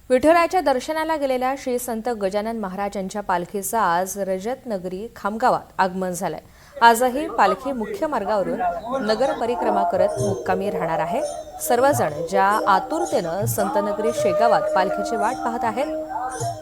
विठुरायाच्या दर्शनाला गेलेल्या श्री संत गजानन महाराज यांच्या पालखीचं आज रजतनगरी खामगावात आगमन झालंय। आजही पालखी मुख्य मार्गावरून नगर परिक्रमा करत मुक्कामी राहणार आहे। सर्वजण ज्या आतुरतेनं संतनगरी शेगावात पालखीची वाट पाहत आहेत।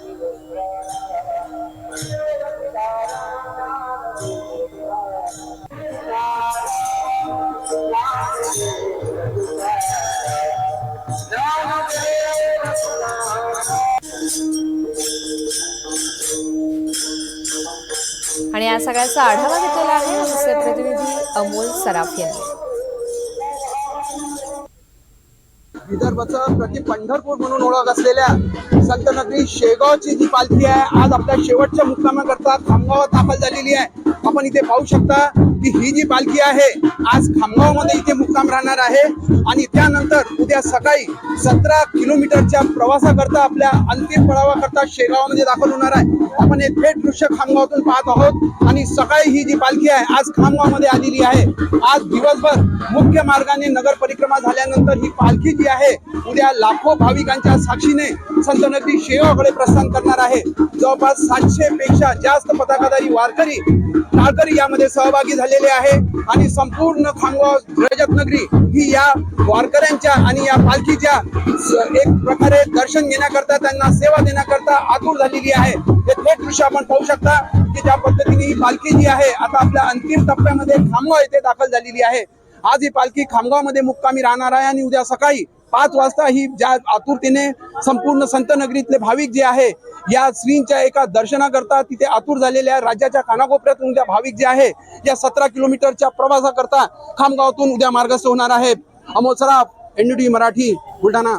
आणि या सगळ्याचा आढावा घेतलेला आहे आमचे प्रतिनिधी अमोल सराफ यांनी। विदर्भाचं प्रति पंढरपूर म्हणून ओळख असलेल्या संतनगरी शेगावची जी पालखी आहे आज आपल्या शेवटच्या मुक्कामाकरता खामगावात दाखल झालेली आहे। आपण इथे पाहू शकता की ही जी पालखी आहे आज खामगावमध्ये इथे मुक्काम राहणार आहे आणि त्यानंतर उद्या सकाळी 17 किलोमीटरच्या प्रवासाकरता आपल्या अंतिम पडावाकरता शेगावमध्ये दाखल होणार आहे। आपण हे थेट दृश्य खामगावातून पाहत आहोत आणि सकाळी ही जी पालखी आहे आज खामगावमध्ये आलेली आहे। आज दिवसभर मुख्य मार्गाने नगर परिक्रमा झाल्यानंतर ही पालखी जी आहे उद्या लाखो भाविकांच्या साक्षीने संतनगरी शेगावकडे प्रस्थान करणार आहे। जवळपास 700 पेक्षा जास्त पताकाधारी वारकरी यामध्ये सहभागी झालेले आहे आणि संपूर्ण खामगाव रजतनगरी ही या वारकऱ्यांच्या आणि या पालखीच्या एक प्रकारे दर्शन घेण्याकरता त्यांना सेवा देण्याकरता आतुर झालेली आहे। हे थेट दृश्य आपण पाहू शकता की ज्या पद्धतीने ही पालखी जी आहे आता आपल्या अंतिम टप्प्यामध्ये खामगाव येथे दाखल झालेली आहे। आज ही पालखी खामगावमध्ये मुक्कामी राहणार आहे आणि उद्या सकाळी 5 वाजता ही ज्या आतुरतेने संपूर्ण संतनगरीतले भाविक जे आहे या श्रींच्या एका दर्शनाकरता तिथे आतुर झालेल्या राज्याच्या कानाकोपऱ्यातून उद्या भाविक जे आहे या 17 किलोमीटरच्या प्रवासाकरता खामगावातून उद्या मार्गस्थ होणार आहे। अमोल सराफ, NDTV मराठी, बुलढाणा।